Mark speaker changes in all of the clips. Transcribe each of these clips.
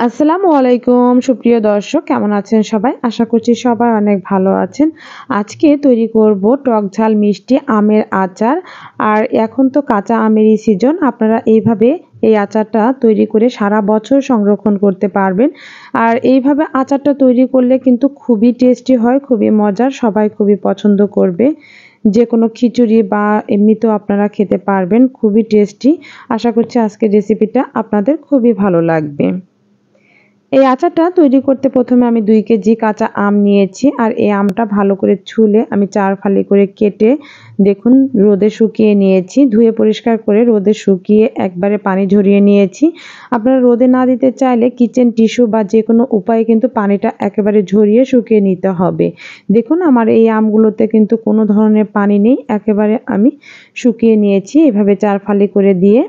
Speaker 1: আসসালামু আলাইকুম সুপ্রিয় দর্শক, কেমন আছেন সবাই? আশা করছি সবাই অনেক ভালো আছেন। আজকে তৈরি করব টক ঝাল মিষ্টি আমের আচার। আর এখন তো কাঁচা আমেরই সিজন। আপনারা এইভাবে এই আচারটা তৈরি করে সারা বছর সংরক্ষণ করতে পারবেন। আর এইভাবে আচারটা তৈরি করলে কিন্তু খুবই টেস্টি হয়, খুবই মজার, সবাই খুবই পছন্দ করবে। যে কোনো খিচুড়ি বা এমনিতেও আপনারা খেতে পারবেন, খুবই টেস্টি। আশা করছি আজকের রেসিপিটা আপনাদের খুবই ভালো লাগবে। এই আচারটা তৈরি করতে প্রথমে আমি 2 কেজি কাঁচা আম নিয়েছি। আর এই আমটা ভালো করে ছুলে আমি 4 ফালি করে কেটে দেখুন রোদে শুকিয়ে নিয়েছি। ধুয়ে পরিষ্কার করে রোদে শুকিয়ে একবারে পানি ঝরিয়ে নিয়েছি। আপনারা রোদে না দিতে চাইলে কিচেন টিস্যু বা যেকোনো উপায়ে কিন্তু পানিটা একেবারে ঝরিয়ে শুকিয়ে নিতে হবে। দেখুন আমার এই আমগুলোতে কিন্তু কোনো ধরনের পানি নেই, একেবারে আমি শুকিয়ে নিয়েছি এভাবে 4 ফালি করে দিয়ে।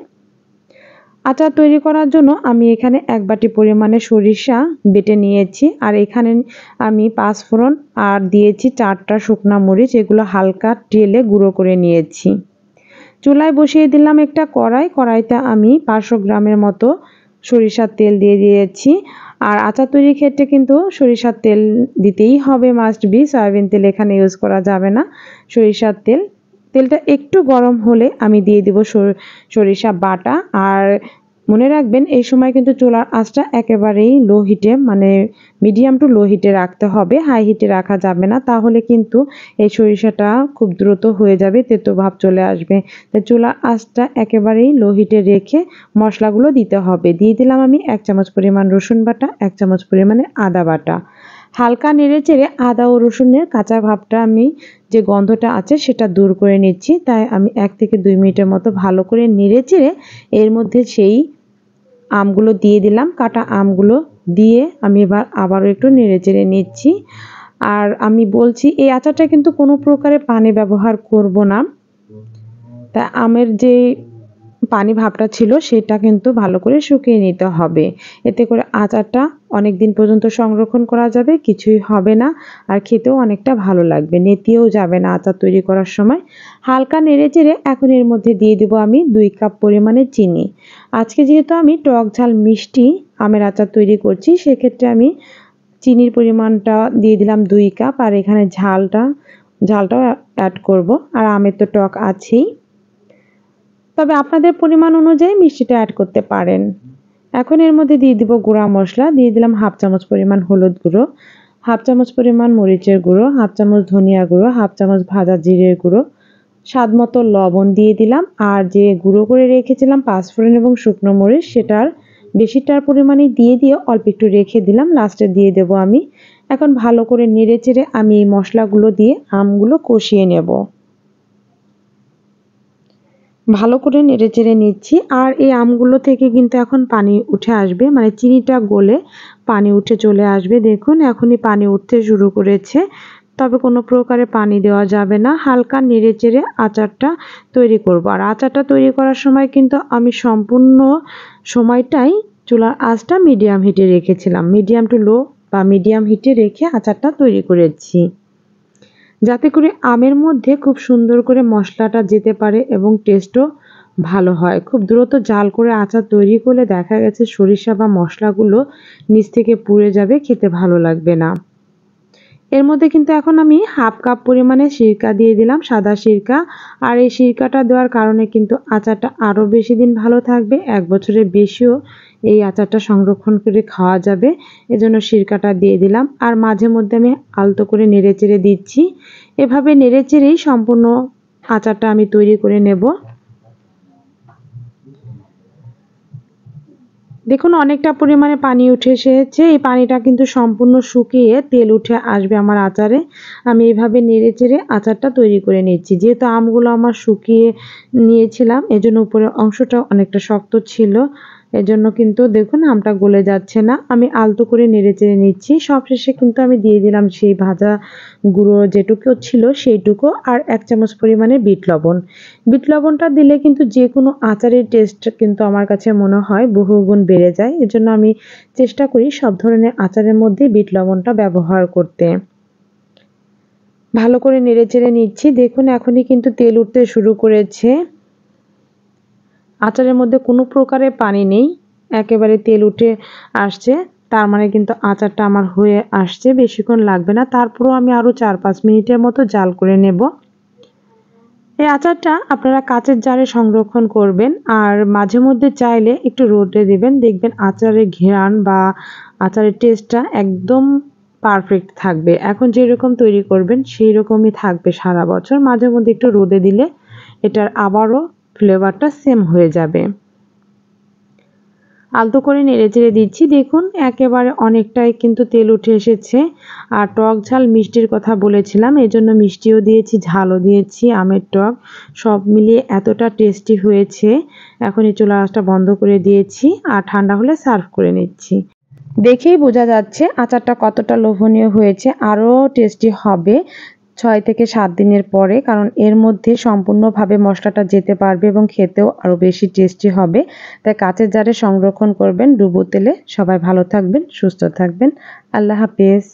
Speaker 1: আচার তৈরি করার জন্য আমি এখানে 1 বাটি পরিমাণে সরিষা বেটে নিয়েছি। আর এখানে আমি 5 ফোড়ন আর দিয়েছি 4টা শুকনা মরিচ, এগুলো হালকা টেলে গুঁড়ো করে নিয়েছি। চুলায় বসিয়ে দিলাম একটা কড়াই। কড়াইতে আমি 500 গ্রামের মতো সরিষার তেল দিয়ে দিয়েছি। আর আচার তৈরির ক্ষেত্রে কিন্তু সরিষার তেল দিতেই হবে, মাস্ট বি। সয়াবিন তেল এখানে ইউজ করা যাবে না, সরিষার তেল। তেলটা একটু গরম হলে আমি দিয়ে দিব সরিষা বাটা। আর মনে রাখবেন এই সময় কিন্তু চুলার আঁচটা একেবারেই লো হিটে, মানে মিডিয়াম টু লো হিটে রাখতে হবে, হাই হিটে রাখা যাবে না, তাহলে কিন্তু এই সরিষাটা খুব দ্রুত হয়ে যাবে, তেতো ভাব চলে আসবে। তাই চুলার আঁচটা একেবারেই লো হিটে রেখে মশলাগুলো দিতে হবে। দিয়ে দিলাম আমি 1 চামচ পরিমাণ রসুন বাটা, 1 চামচ পরিমাণে আদা বাটা। হালকা নেড়েচেড়ে আদা ও রসুনের কাঁচা ভাবটা আমি যে গন্ধটা আছে সেটা দূর করে নিচ্ছি। তাই আমি 1 থেকে 2 মিনিটের মতো ভালো করে নেড়েচেড়ে এর মধ্যে সেই আমগুলো দিয়ে দিলাম। কাটা আমগুলো দিয়ে আমি এবার আবারও একটু নেড়েচেড়ে নিচ্ছি। আর আমি বলছি এই আচারটা কিন্তু কোনো প্রকারে পানি ব্যবহার করব না। তা আমের যে পানি ভাবটা ছিল সেটা কিন্তু ভালো করে শুকিয়ে নিতে হবে। এতে করে আচারটা অনেক দিন পর্যন্ত সংরক্ষণ করা যাবে, কিছুই হবে না, আর খেতেও অনেকটা ভালো লাগবে, নেতিয়েও যাবে না আচার তৈরি করার সময়। হালকা নেড়েচেড়ে এখন এর মধ্যে দিয়ে দেব আমি 2 কাপ পরিমাণে চিনি। আজকে যেহেতু আমি টক ঝাল মিষ্টি আমের আচার তৈরি করছি, সেক্ষেত্রে আমি চিনির পরিমাণটা দিয়ে দিলাম 2 কাপ। আর এখানে ঝালটাও অ্যাড করব। আর আমের তো টক আছেই, তবে আপনাদের পরিমাণ অনুযায়ী মিষ্টিটা অ্যাড করতে পারেন। এখন এর মধ্যে দিয়ে দিব গুঁড়া মশলা। দিয়ে দিলাম 1/2 চামচ পরিমাণ হলুদ গুঁড়ো, 1/2 চামচ পরিমাণ মরিচের গুঁড়ো, 1/2 চামচ ধনিয়া গুঁড়ো, 1/2 চামচ ভাজা জিরের গুঁড়ো, স্বাদ মতো লবণ দিয়ে দিলাম। আর যে গুঁড়ো করে রেখেছিলাম 5 ফোড়ন এবং শুকনো মরিচ, সেটার বেশিটার পরিমাণে দিয়ে অল্প একটু রেখে দিলাম, লাস্টে দিয়ে দেব আমি। এখন ভালো করে নেড়েচেড়ে আমি এই মশলাগুলো দিয়ে আমগুলো কষিয়ে নেব। ভালো করে নেড়েচেড়ে নিচ্ছি। আর এই আমগুলো থেকে কিন্তু এখন পানি উঠে আসবে, মানে চিনিটা গলে পানি উঠে চলে আসবে। দেখুন এখনই পানি উঠতে শুরু করেছে, তবে কোনো প্রকারে পানি দেওয়া যাবে না। হালকা নেড়েচেড়ে আচারটা তৈরি করব। আর আচারটা তৈরি করার সময় কিন্তু আমি সম্পূর্ণ সময়টাই চুলার আঁচটা মিডিয়াম হিটে রেখেছিলাম, মিডিয়াম টু লো বা মিডিয়াম হিটে রেখে আচারটা তৈরি করেছি, যাতে করে আমের মধ্যে খুব সুন্দর করে মশলাটা যেতে পারে এবং টেস্টও ভালো হয়। খুব দ্রুত জাল করে আচার তৈরি করলে দেখা গেছে সরিষা বা মশলাগুলো নিচ থেকে পুড়ে যাবে, খেতে ভালো লাগবে না। এর মধ্যে কিন্তু এখন আমি 1/2 কাপ পরিমাণে সিরকা দিয়ে দিলাম, সাদা সিরকা। আর এই সিরকাটা দেওয়ার কারণে কিন্তু আচারটা আরও বেশি দিন ভালো থাকবে, 1 বছরের বেশিও এই আচারটা সংরক্ষণ করে খাওয়া যাবে, এজন্য সিরকাটা দিয়ে দিলাম। আর মাঝে মধ্যে আমি আলতো করে নেড়েচেড়ে দিচ্ছি। এভাবে নেড়েচেড়েই সম্পূর্ণ আচারটা আমি তৈরি করে নেব। দেখুন অনেকটা পরিমাণে পানি উঠে এসেছে, এই পানিটা কিন্তু সম্পূর্ণ শুকিয়ে তেল উঠে আসবে আমার আচারে। আমি এইভাবে নেড়েচেড়ে আচারটা তৈরি করে নিচ্ছি। যেহেতু আমগুলো আমার শুকিয়ে নিয়েছিলাম, এজন্য উপরের অংশটা অনেকটা শক্ত ছিল, এজন্য কিন্তু দেখুন আমটা গলে যাচ্ছে না। আমি আলতো করে নেড়েচেড়ে নিচ্ছি। সবশেষে কিন্তু আমি দিয়ে দিলাম সেই ভাজা গুঁড়ো যেটুকু ছিল সেইটুকু, আর 1 চামচ পরিমাণে বিট লবণ। বিট লবণটা দিলে কিন্তু যে কোনো আচারের টেস্ট কিন্তু আমার কাছে মনে হয় বহুগুণ বেড়ে যায়। এজন্য আমি চেষ্টা করি সব ধরনের আচারের মধ্যে বিট লবণটা ব্যবহার করতে। ভালো করে নেড়েচেড়ে নিচ্ছি। দেখুন এখনই কিন্তু তেল উঠতে শুরু করেছে। আচারের মধ্যে কোনো প্রকারের পানি নেই। একেবারে তেল উঠে আসছে, তার মানে কিন্তু আচারটা আমার হয়ে আসছে, বেশিক্ষণ লাগবে না। তারপরও আমি আরও 4-5 মিনিটের মতো জাল করে নেব। এই আচারটা আপনারা কাঁচের জারে সংরক্ষণ করবেন, আর মাঝে মধ্যে চাইলে একটু রোদে দিবেন, দেখবেন আচারের ঘ্রাণ বা আচারের টেস্টটা একদম পারফেক্ট থাকবে। এখন যেরকম তৈরি করবেন সেই রকমই থাকবে সারা বছর। মাঝে মধ্যে একটু রোদে দিলে এটার আবারও ফ্লেভারটা সেম হয়ে যাবে। আলতো করে নেড়েচেড়ে দিচ্ছি, দেখুন একেবারে অনেকটাই কিন্তু তেল উঠে এসেছে। আর টক ঝাল মিষ্টির কথা বলেছিলাম, এজন্য মিষ্টিও দিয়েছি, ঝালও দিয়েছি, আমের টক সব মিলিয়ে এতটা টেস্টি হয়েছে। এখন এই চুলার আঁচটা বন্ধ করে দিয়েছি আর ঠান্ডা হলে সার্ভ করে নিচ্ছি। দেখেই বোঝা যাচ্ছে আচারটা কতটা লোভনীয় হয়েছে, আরও টেস্টি হবে 6 থেকে 7 দিনের পরে, কারণ এর মধ্যে সম্পূর্ণভাবে মশলাটা যেতে পারবে এবং খেতেও আরও বেশি টেস্টি হবে। তাই কাঁচের জারে সংরক্ষণ করবেন ডুবো তেলে। সবাই ভালো থাকবেন, সুস্থ থাকবেন। আল্লাহ হাফেজ।